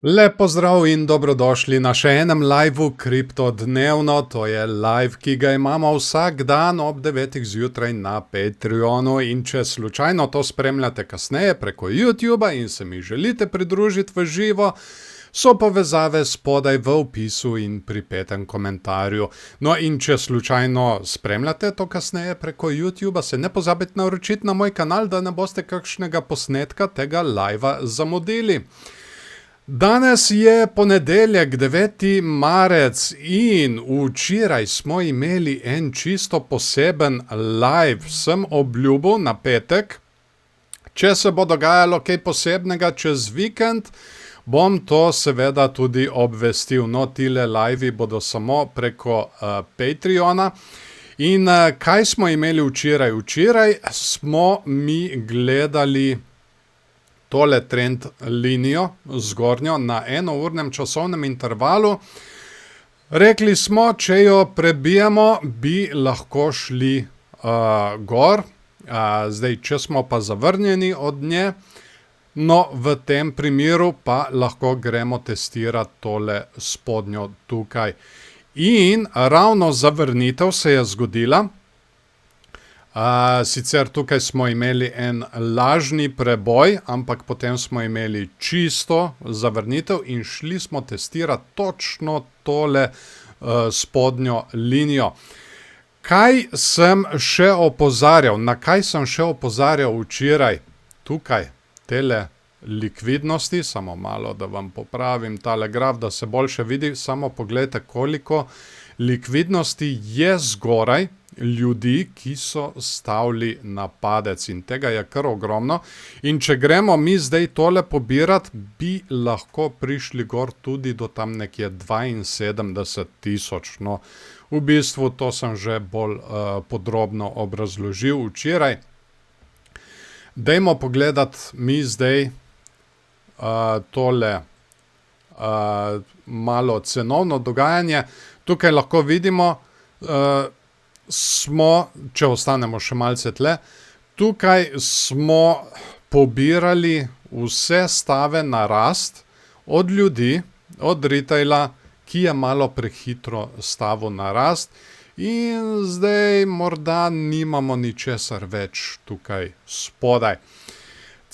Lep pozdrav in dobrodošli na še enem liveu Kripto dnevno. To je live, ki ga imamo vsak dan ob 9 zjutraj na Patreonu. In če slučajno to spremljate kasneje preko YouTuba in se mi želite pridružiti v živo, so povezave spodaj v opisu in pripetem komentarju. No, in če slučajno spremljate to kasneje preko YouTuba, se ne pozabite naročiti na moj kanal, da ne boste kakšnega posnetka tega livea zamudili. Danes je ponedeljek, 9. marec in včeraj smo imeli en čisto poseben live. Sem obljubil na petek, če se bo dogajalo kaj posebnega čez vikend, bom to seveda tudi obvestil. No, tile live'i bodo samo preko Patreona. In kaj smo imeli včeraj? Včeraj smo mi gledali tole trend linijo zgornjo na enournem časovnem intervalu. Rekli smo, če jo prebijemo, bi lahko šli gor. Zdaj, če smo pa zavrnjeni od nje, no, v tem primeru pa lahko gremo testirati tole spodnjo tukaj. In ravno zavrnitev se je zgodila. Sicer tukaj smo imeli en lažni preboj, ampak potem smo imeli čisto zavrnitev in šli smo testirati točno tole spodnjo linijo. Kaj sem še opozarjal? Na kaj sem še opozarjal včeraj? Tukaj, tele likvidnosti, samo malo, da vam popravim tale graf, da se boljše vidi, samo pogledajte, koliko likvidnosti je zgoraj ljudi, ki so stavili na padec, in tega je kar ogromno. In če gremo mi zdaj tole pobirati, bi lahko prišli gor tudi do tam nekje 72.000. No, v bistvu to sem že bolj podrobno obrazložil včeraj. Dajmo pogledati mi zdaj tole malo cenovno dogajanje. Tukaj lahko vidimo, če ostanemo še malce tle, tukaj smo pobirali vse stave na rast od ljudi, od retaila, ki je malo prehitro stavil na rast, in zdaj morda nimamo ničesar več tukaj spodaj.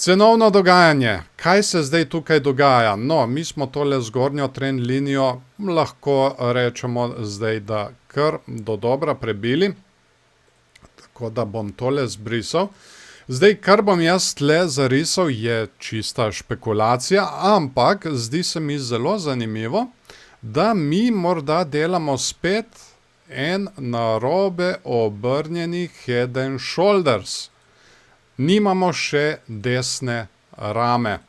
Cenovno dogajanje. Kaj se zdaj tukaj dogaja? No, mi smo tole zgornjo trend linijo, lahko rečemo zdaj, da kar do dobra prebili. Tako da bom tole zbrisal. Zdaj, kar bom jaz tle zarisal, je čista špekulacija, ampak zdi se mi zelo zanimivo, da mi morda delamo spet en narobe obrnjeni head and shoulders. Nimamo še desne rame.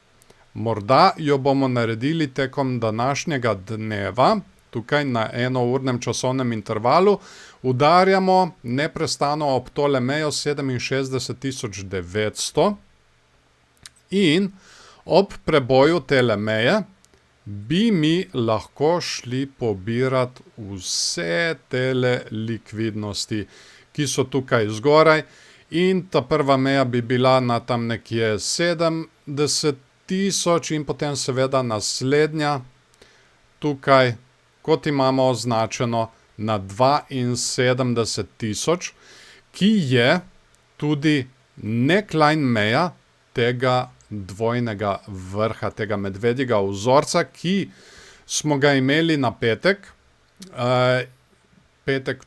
Morda jo bomo naredili tekom današnjega dneva, tukaj na enournem časovnem intervalu, udarjamo neprestano ob tole mejo 67.900 in ob preboju tele meje bi mi lahko šli pobirati vse tele likvidnosti, ki so tukaj zgoraj. In ta prva meja bi bila na tam nekje 70.000 in potem seveda naslednja tukaj, kot imamo označeno, na 72.000, ki je tudi neckline meja tega dvojnega vrha, tega medvedjega vzorca, ki smo ga imeli na petek,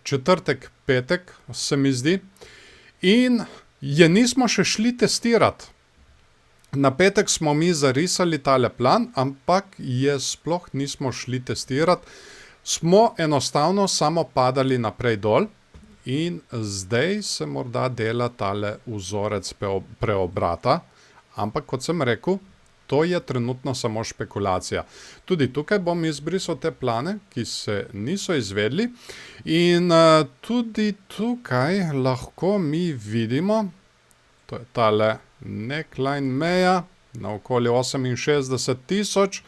četrtek, petek, se mi zdi. In je nismo še šli testirati. Na petek smo mi zarisali tale plan, ampak je sploh nismo šli testirati. Smo enostavno samo padali naprej dol in zdaj se morda dela tale vzorec preobrata. Ampak kot sem rekel, to je trenutno samo špekulacija. Tudi tukaj bom izbrisal te plane, ki se niso izvedli. In tudi tukaj lahko mi vidimo, to je tale neckline meja na okoli 68.000.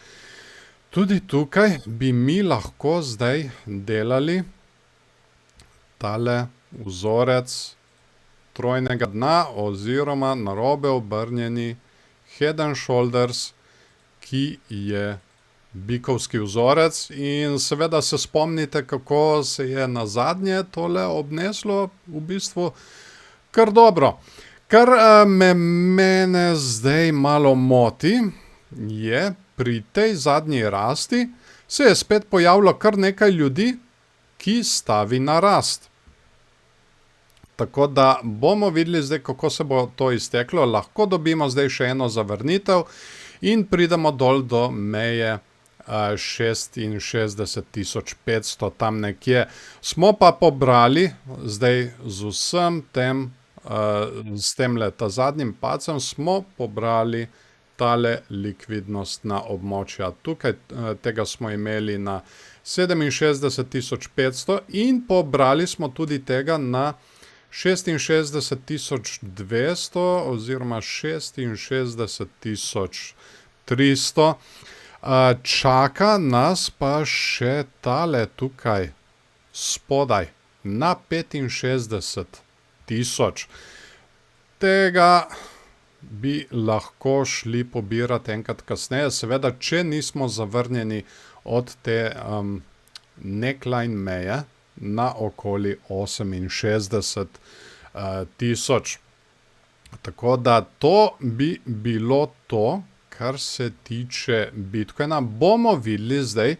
Tudi tukaj bi mi lahko zdaj delali tale vzorec trojnega dna oziroma narobe obrnjeni head and shoulders, ki je bikovski vzorec in seveda se spomnite, kako se je nazadnje tole obneslo, v bistvu kar dobro. Kar mene zdaj malo moti, je pri tej zadnji rasti se je spet pojavilo kar nekaj ljudi, ki stavi na rast. Tako da bomo videli zdaj, kako se bo to izteklo. Lahko dobimo zdaj še eno zavrnitev in pridemo dol do meje 66.500, tam nekje. Smo pa pobrali zdaj z vsem tem, s temle ta zadnjim padcem, smo pobrali tale likvidnostna območja. Tukaj tega smo imeli na 67.500 in pobrali smo tudi tega na 66.200 oziroma 66.300. Čaka nas pa še tale tukaj spodaj na 65.000. Tega bi lahko šli pobirati enkrat kasneje, seveda, če nismo zavrnjeni od te neckline meje na okoli 68.000. Tako da to bi bilo to, kar se tiče Bitcoina. Bomo videli zdaj,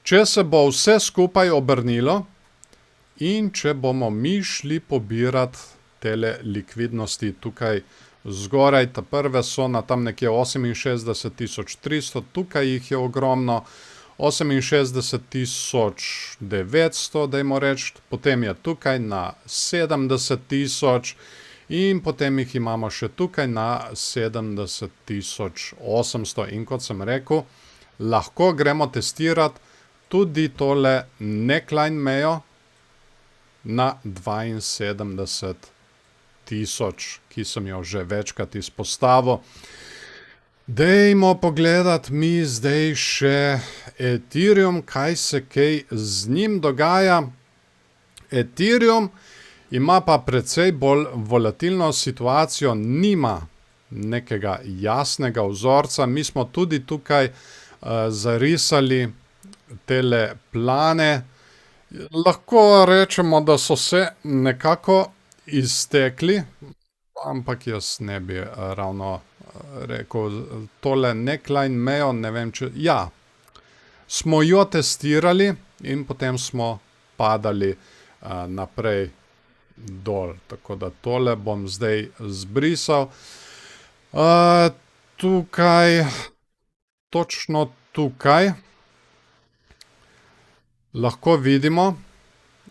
če se bo vse skupaj obrnilo in če bomo mi šli pobirati tele likvidnosti tukaj zgoraj. Ta prve so na tam nekje 68.300, tukaj jih je ogromno, 68.900, dajmo reči, potem je tukaj na 70.000 in potem jih imamo še tukaj na 70.800. In kot sem rekel, lahko gremo testirati tudi tole neckline mejo na 72.000, ki sem jo že večkrat izpostavil. Dajmo pogledati mi zdaj še Ethereum, kaj se kaj z njim dogaja. Ethereum ima pa precej bolj volatilno situacijo, nima nekega jasnega vzorca. Mi smo tudi tukaj zarisali tele plane. Lahko rečemo, da so se nekako iztekli, ampak jaz ne bi ravno rekel, tole neckline mejo, ne vem, če... Ja, smo jo testirali in potem smo padali naprej dol. Tako da tole bom zdaj zbrisal. Tukaj, točno tukaj, lahko vidimo,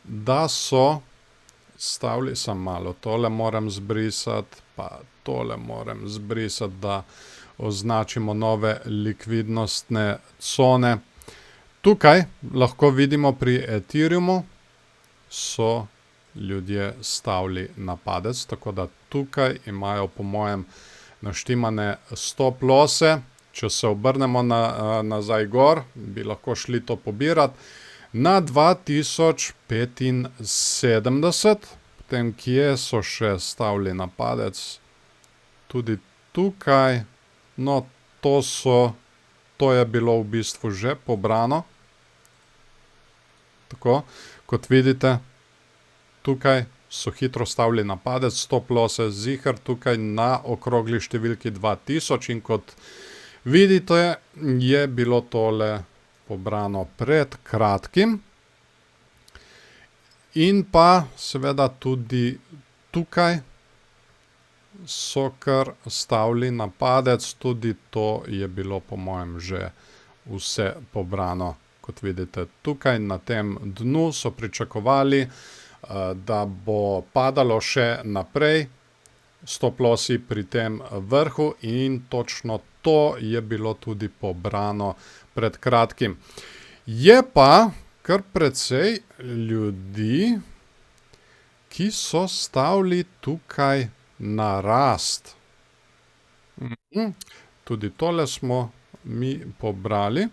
da so stavili, samo malo, tole moram zbrisati, pa tole moram zbrisati, da označimo nove likvidnostne cone. Tukaj lahko vidimo pri Ethereumu so ljudje stavili na padec, tako da tukaj imajo po mojem naštimane stop losse. Če se obrnemo nazaj gor, bi lahko šli to pobirati. Na 2075, potem kje so še stavili na padec, tudi tukaj, no to je bilo v bistvu že pobrano. Tako, kot vidite, tukaj so hitro stavili na padec, stop losse ziher tukaj na okrogli številki 2000 in kot vidite, je bilo tole pobrano pred kratkim. In pa seveda tudi tukaj so kar stavili na padec, tudi to je bilo po mojem že vse pobrano. Kot vidite, tukaj na tem dnu so pričakovali, da bo padalo še naprej, stop lossi pri tem vrhu in točno to je bilo tudi pobrano pred kratkim. Je pa kar precej ljudi, ki so stavili tukaj na rast. Tudi tole smo mi pobrali.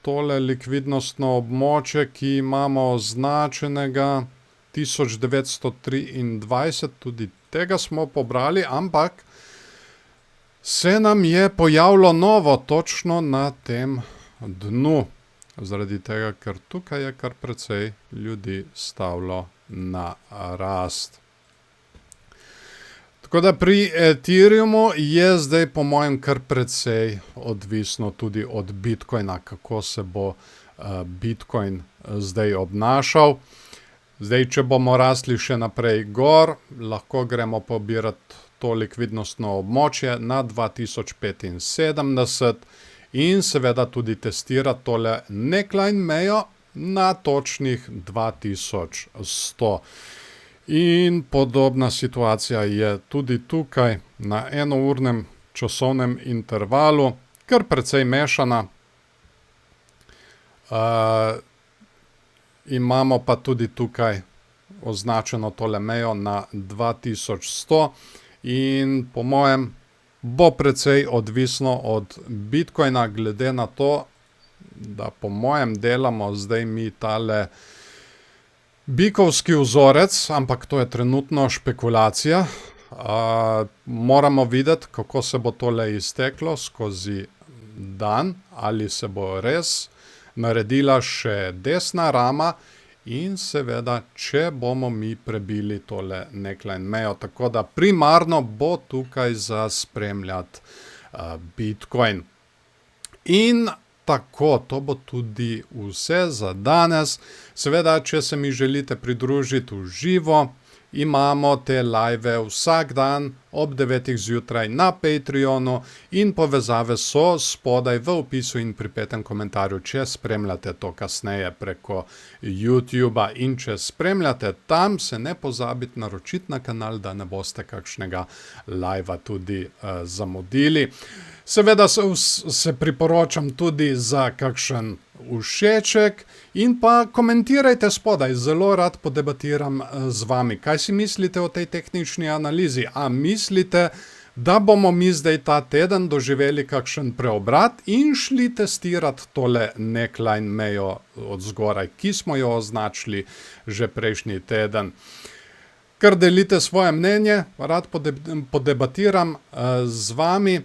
Tole likvidnostno območje, ki imamo označenega 1923, tudi tega smo pobrali, ampak se nam je pojavilo novo točno na tem dnu. Zaradi tega, ker tukaj je kar precej ljudi stavilo na rast. Tako da pri Ethereumu je zdaj po mojem kar precej odvisno tudi od Bitcoina, kako se bo Bitcoin zdaj obnašal. Zdaj, če bomo rasli še naprej gor, lahko gremo pobirati to likvidnostno območje na 2075 in seveda tudi testirati tole neckline mejo na točnih 2100. In podobna situacija je tudi tukaj na enournem časovnem intervalu, kar precej mešana. Imamo pa tudi tukaj označeno tole mejo na 2100 in po mojem bo precej odvisno od Bitcoina, glede na to, da po mojem delamo zdaj mi tale bikovski vzorec, ampak to je trenutno špekulacija. Moramo videti, kako se bo tole izteklo skozi dan, ali se bo res naredila še desna rama in seveda, če bomo mi prebili tole neckline mejo. Tako da primarno bo tukaj za spremljati Bitcoin. In tako, to bo tudi vse za danes. Seveda, če se mi želite pridružiti v živo, imamo te live vsak dan ob 9 zjutraj na Patreonu in povezave so spodaj v opisu in pripetem komentarju, če spremljate to kasneje preko YouTubea. In če spremljate tam, se ne pozabite naročiti na kanal, da ne boste kakšnega livea tudi zamudili. Seveda se priporočam tudi za kakšen všeček in pa komentirajte spodaj, zelo rad podebatiram z vami. Kaj si mislite o tej tehnični analizi? A mislite, da bomo mi zdaj ta teden doživeli kakšen preobrat in šli testirati tole neckline mejo od zgoraj, ki smo jo označili že prejšnji teden? Ker delite svoje mnenje, rad podebatiram z vami.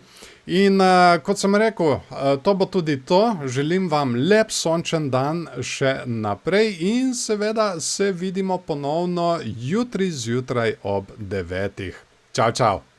In kot sem rekel, to bo tudi to. Želim vam lep sončen dan še naprej in seveda se vidimo ponovno jutri zjutraj ob 9. Čau, čau!